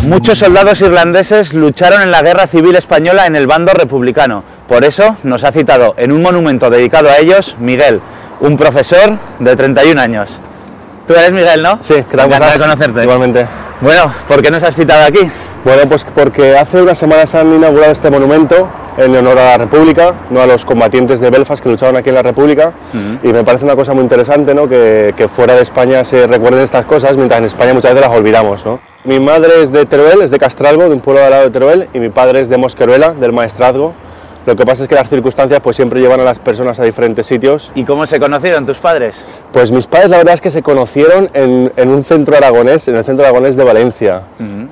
Muchos soldados irlandeses lucharon en la Guerra Civil Española en el bando republicano. Por eso nos ha citado en un monumento dedicado a ellos Miguel, un profesor de 31 años. Tú eres Miguel, ¿no? Sí, encantado de conocerte. Igualmente. Bueno, ¿por qué nos has citado aquí? Bueno, pues porque hace unas semanas han inaugurado este monumento en honor a la República, no a los combatientes de Belfast que luchaban aquí en la República, y me parece una cosa muy interesante, ¿no? que fuera de España se recuerden estas cosas, mientras en España muchas veces las olvidamos, ¿no? Mi madre es de Teruel, es de Castralbo, de un pueblo al lado de Teruel, y mi padre es de Mosqueruela, del Maestrazgo. Lo que pasa es que las circunstancias pues siempre llevan a las personas a diferentes sitios. ¿Y cómo se conocieron tus padres? Pues mis padres la verdad es que se conocieron en un centro aragonés, en el centro aragonés de Valencia,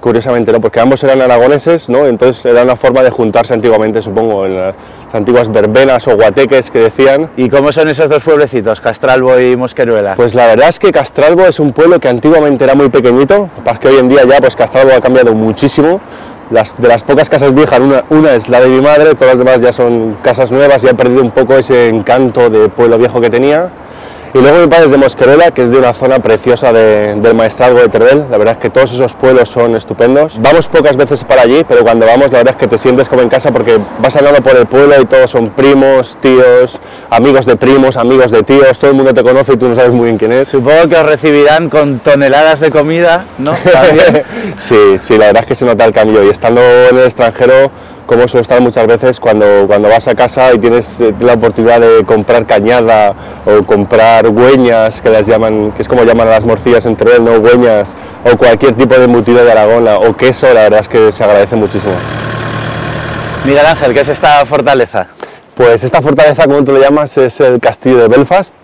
curiosamente, ¿no? Porque ambos eran aragoneses, ¿no? Entonces era una forma de juntarse antiguamente, supongo, en las antiguas verbenas o guateques que decían. ¿Y cómo son esos dos pueblecitos, Castralbo y Mosqueruela? Pues la verdad es que Castralbo es un pueblo que antiguamente era muy pequeñito, pasa que hoy en día ya pues Castralbo ha cambiado muchísimo. De las pocas casas viejas, una es la de mi madre, todas las demás ya son casas nuevas y ha perdido un poco ese encanto de pueblo viejo que tenía. Y luego mi padre es de Mosqueruela, que es de una zona preciosa del Maestrazgo de Teruel. La verdad es que todos esos pueblos son estupendos. Vamos pocas veces para allí, pero cuando vamos la verdad es que te sientes como en casa porque vas andando por el pueblo y todos son primos, tíos, amigos de primos, amigos de tíos, todo el mundo te conoce y tú no sabes muy bien quién es. Supongo que os recibirán con toneladas de comida, ¿no? ¿También? Sí, la verdad es que se nota el cambio y estando en el extranjero, como suele estar muchas veces cuando vas a casa y tienes la oportunidad de comprar cañada o comprar güeñas, que las llaman, que es como llaman a las morcillas en Teruel, ¿no? Güeñas, o cualquier tipo de embutido de Aragón o queso, la verdad es que se agradece muchísimo. Miguel Ángel, ¿qué es esta fortaleza? Pues esta fortaleza, como tú le llamas, es el castillo de Belfast,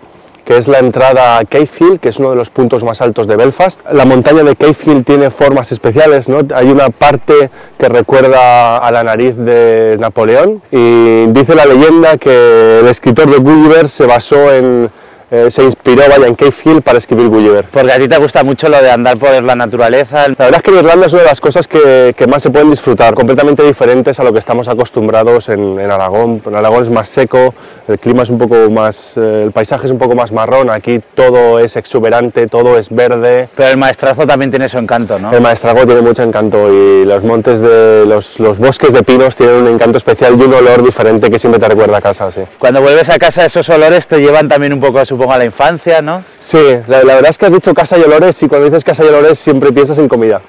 que es la entrada a Cavehill, que es uno de los puntos más altos de Belfast. La montaña de Cavehill tiene formas especiales, ¿no? Hay una parte que recuerda a la nariz de Napoleón y dice la leyenda que el escritor de Gulliver se inspiró en Cavehill para escribir Gulliver. Porque a ti te gusta mucho lo de andar por la naturaleza. La verdad es que en Irlanda es una de las cosas que más se pueden disfrutar, completamente diferentes a lo que estamos acostumbrados en Aragón. En Aragón es más seco, el clima es un poco más, el paisaje es un poco más marrón, aquí todo es exuberante, todo es verde. Pero el Maestrazgo también tiene su encanto, ¿no? El Maestrazgo tiene mucho encanto y los montes de los bosques de pinos tienen un encanto especial y un olor diferente que siempre te recuerda a casa, sí. Cuando vuelves a casa esos olores te llevan también un poco, supongo, a la infancia, ¿no? Sí, la verdad es que has dicho casa y olores y cuando dices casa y olores siempre piensas en comida.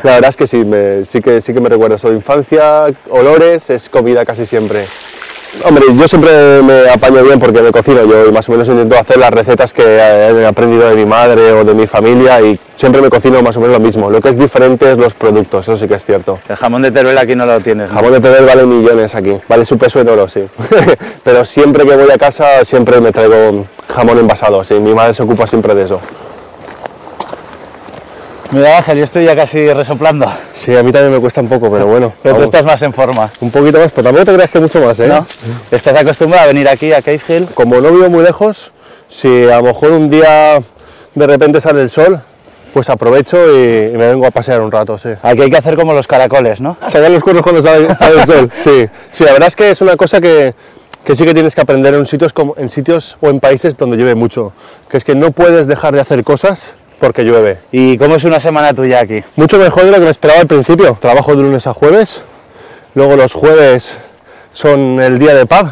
La verdad es que sí que me recuerda eso de infancia, olores, es comida casi siempre. Hombre, yo siempre me apaño bien porque me cocino yo y más o menos intento hacer las recetas que he aprendido de mi madre o de mi familia y siempre me cocino más o menos lo mismo. Lo que es diferente es los productos, eso sí que es cierto. El jamón de Teruel aquí no lo tienes, ¿no? El jamón de Teruel vale millones aquí, vale su peso en oro, sí. Pero siempre que voy a casa siempre me traigo jamón envasado, sí, mi madre se ocupa siempre de eso. Mira Ángel, yo estoy ya casi resoplando. Sí, a mí también me cuesta un poco, pero bueno. Pero tú estás más en forma. Un poquito más, pero tampoco te creas que mucho más, ¿eh? ¿No? ¿Estás acostumbrado a venir aquí a Cavehill? Como no vivo muy lejos, si a lo mejor un día de repente sale el sol, pues aprovecho y me vengo a pasear un rato, sí. Aquí hay que hacer como los caracoles, ¿no? Sacar los cuernos cuando sale el sol, sí. Sí, la verdad es que es una cosa que sí que tienes que aprender en sitios o en países donde llueve mucho, que es que no puedes dejar de hacer cosas porque llueve. ¿Y cómo es una semana tuya aquí? Mucho mejor de lo que me esperaba al principio. Trabajo de lunes a jueves, luego los jueves son el día de pub.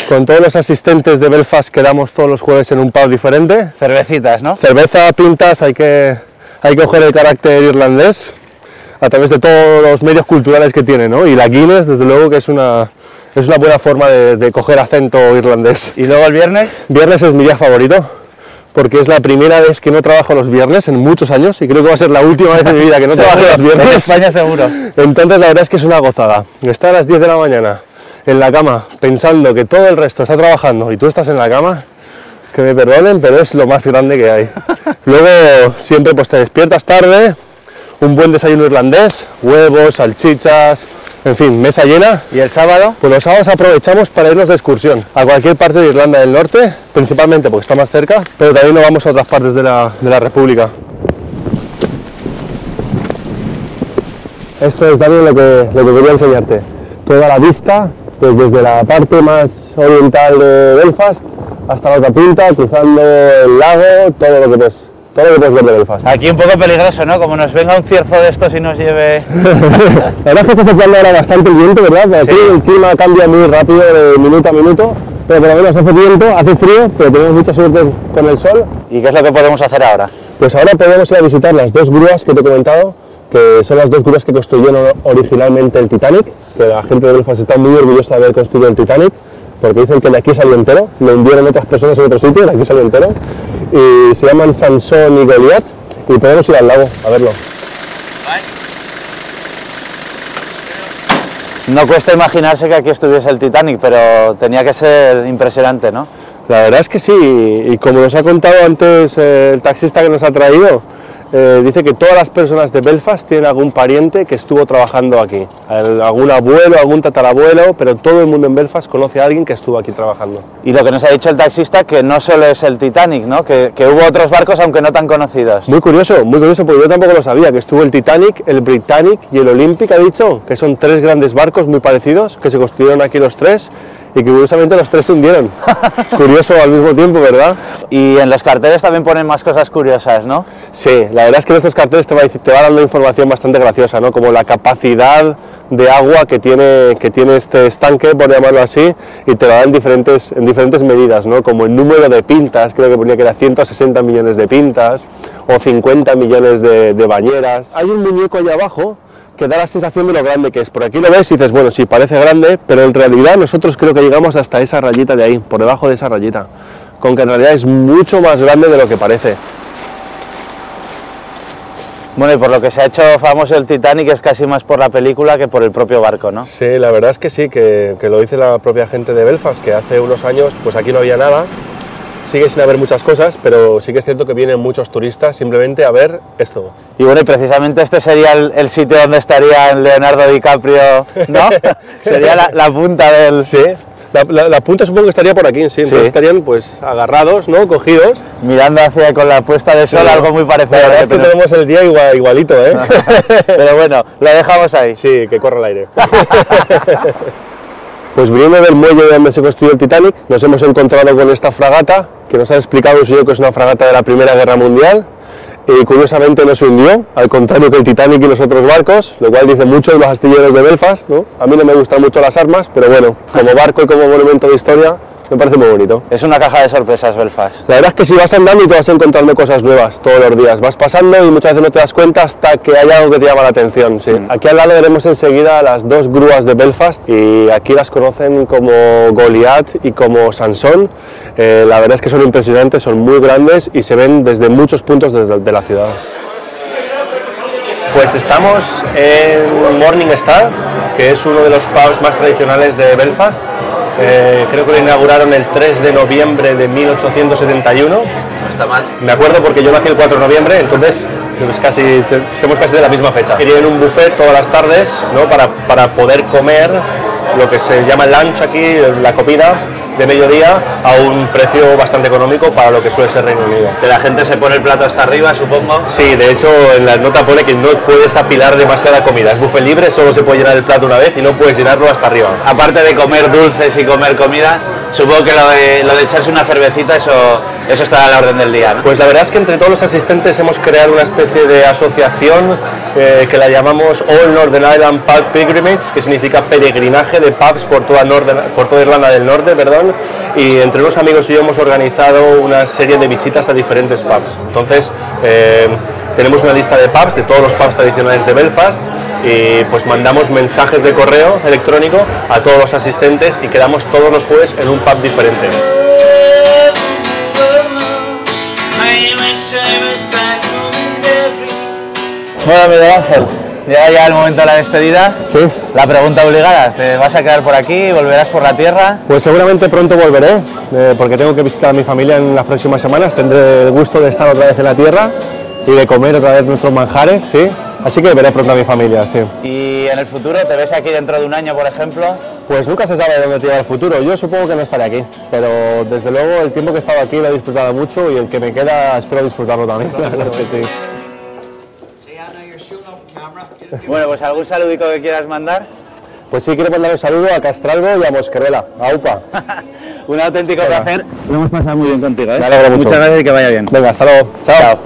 Con todos los asistentes de Belfast quedamos todos los jueves en un pub diferente. Cervecitas, ¿no? Cerveza, pintas, hay que coger el carácter irlandés a través de todos los medios culturales que tiene, ¿no? Y la Guinness, desde luego que es una buena forma de coger acento irlandés. ¿Y luego el viernes? Viernes es mi día favorito, porque es la primera vez que no trabajo los viernes en muchos años y creo que va a ser la última vez en mi vida que no trabajo los viernes. En España seguro. Entonces la verdad es que es una gozada. Estar a las 10 de la mañana en la cama pensando que todo el resto está trabajando y tú estás en la cama, que me perdonen, pero es lo más grande que hay. Luego siempre pues te despiertas tarde, un buen desayuno irlandés, huevos, salchichas, en fin, mesa llena. ¿Y el sábado? Pues los sábados aprovechamos para irnos de excursión a cualquier parte de Irlanda del Norte, principalmente porque está más cerca, pero también nos vamos a otras partes de la República. Esto es también lo que quería enseñarte. Toda la vista, pues desde la parte más oriental de Belfast hasta la otra punta, cruzando el lago, todo lo que ves. todo lo que puedes ver de Belfast. Aquí un poco peligroso, ¿no? Como nos venga un cierzo de estos y nos lleve... La verdad es que está soplando ahora bastante el viento, ¿verdad? Pero aquí el clima cambia muy rápido de minuto a minuto, pero por lo menos hace viento, hace frío, pero tenemos mucha suerte con el sol. ¿Y qué es lo que podemos hacer ahora? Pues ahora podemos ir a visitar las dos grúas que te he comentado, que son las dos grúas que construyeron originalmente el Titanic, que la gente de Belfast está muy orgullosa de haber construido el Titanic, porque dicen que de aquí salió entero, lo hundieron otras personas en otro sitio, de aquí salió entero, y se llaman Sansón y Goliat, y podemos ir al lago a verlo. No cuesta imaginarse que aquí estuviese el Titanic, pero tenía que ser impresionante, ¿no? La verdad es que sí, y como nos ha contado antes el taxista que nos ha traído, dice que todas las personas de Belfast tienen algún pariente que estuvo trabajando aquí, algún abuelo, algún tatarabuelo, pero todo el mundo en Belfast conoce a alguien que estuvo aquí trabajando. Y lo que nos ha dicho el taxista, que no solo es el Titanic, ¿no? Que hubo otros barcos aunque no tan conocidos. Muy curioso, porque yo tampoco lo sabía, que estuvo el Titanic, el Britannic y el Olympic, ha dicho, que son tres grandes barcos muy parecidos, que se construyeron aquí los tres, y que curiosamente los tres se hundieron. Curioso al mismo tiempo, ¿verdad? Y en los carteles también ponen más cosas curiosas, ¿no? Sí, la verdad es que en estos carteles te va dando información bastante graciosa, ¿no? Como la capacidad de agua que tiene este estanque, por llamarlo así, y te lo dan en diferentes medidas, ¿no? Como el número de pintas, creo que ponía que era 160 millones de pintas, o 50 millones de bañeras. Hay un muñeco allá abajo que da la sensación de lo grande que es. Por aquí lo ves y dices, bueno, sí, parece grande, pero en realidad nosotros creo que llegamos hasta esa rayita de ahí, por debajo de esa rayita, con que en realidad es mucho más grande de lo que parece. Bueno, y por lo que se ha hecho famoso el Titanic es casi más por la película que por el propio barco, ¿no? Sí, la verdad es que sí, que lo dice la propia gente de Belfast, que hace unos años pues aquí no había nada. Sigue sin haber muchas cosas, pero sí que es cierto que vienen muchos turistas simplemente a ver esto. Y bueno, y precisamente este sería el sitio donde estarían Leonardo DiCaprio, ¿no? Sería la punta del... Sí, la punta supongo que estaría por aquí, sí. Entonces estarían pues agarrados, ¿no? Cogidos. Mirando hacia con la puesta de sol, sí, algo muy parecido. La verdad es que tenemos el día igualito, ¿eh? Pero bueno, lo dejamos ahí. Sí, que corre el aire. Pues viniendo del muelle donde se construyó el Titanic, nos hemos encontrado con esta fragata, que nos ha explicado el señor que es una fragata de la Primera Guerra Mundial, y curiosamente no se hundió, al contrario que el Titanic y los otros barcos, lo cual dice mucho de los astilleros de Belfast, ¿no? A mí no me gustan mucho las armas, pero bueno, como barco y como monumento de historia, me parece muy bonito. Es una caja de sorpresas, Belfast. La verdad es que si vas andando y te vas encontrando cosas nuevas todos los días, vas pasando y muchas veces no te das cuenta hasta que hay algo que te llama la atención. Sí. Aquí al lado veremos enseguida las dos grúas de Belfast y aquí las conocen como Goliat y como Sansón. La verdad es que son impresionantes, son muy grandes y se ven desde muchos puntos de la ciudad. Pues estamos en Morning Star, que es uno de los pubs más tradicionales de Belfast. Creo que lo inauguraron el 3 de noviembre de 1871. No está mal. Me acuerdo porque yo nací el 4 de noviembre, entonces estamos casi de la misma fecha. Tienen un buffet todas las tardes, ¿no? para poder comer lo que se llama lunch aquí, la comida de mediodía, a un precio bastante económico para lo que suele ser Reino Unido. Que la gente se pone el plato hasta arriba, supongo. Sí, de hecho en la nota pone que no puedes apilar demasiada comida. Es buffet libre, solo se puede llenar el plato una vez y no puedes llenarlo hasta arriba. Aparte de comer dulces y comer comida, supongo que lo de echarse una cervecita, eso está a la orden del día, ¿no? Pues la verdad es que entre todos los asistentes hemos creado una especie de asociación que la llamamos All Northern Ireland Pub Pilgrimage, que significa peregrinaje de pubs por toda Irlanda del Norte, perdón, y entre unos amigos y yo hemos organizado una serie de visitas a diferentes pubs. Entonces tenemos una lista de pubs, de todos los pubs tradicionales de Belfast, y pues mandamos mensajes de correo electrónico a todos los asistentes y quedamos todos los jueves en un pub diferente. Bueno, Miguel Ángel, llega ya el momento de la despedida. Sí. La pregunta obligada, ¿te vas a quedar por aquí? ¿Volverás por la tierra? Pues seguramente pronto volveré, porque tengo que visitar a mi familia en las próximas semanas. Tendré el gusto de estar otra vez en la tierra y de comer otra vez nuestros manjares, sí. Así que veré pronto a mi familia, sí. ¿Y en el futuro te ves aquí dentro de un año, por ejemplo? Pues nunca se sabe dónde te lleva el futuro. Yo supongo que no estaré aquí, pero desde luego el tiempo que he estado aquí lo he disfrutado mucho y el que me queda espero disfrutarlo también. Sí. Bueno, pues algún saludico que quieras mandar. Pues sí, quiero mandar un saludo a Castralbo y a Mosquervela, a UPA. Un auténtico placer. Lo hemos pasado muy bien contigo, ¿eh? Me alegro mucho. Muchas gracias y que vaya bien. Venga, hasta luego. Chao.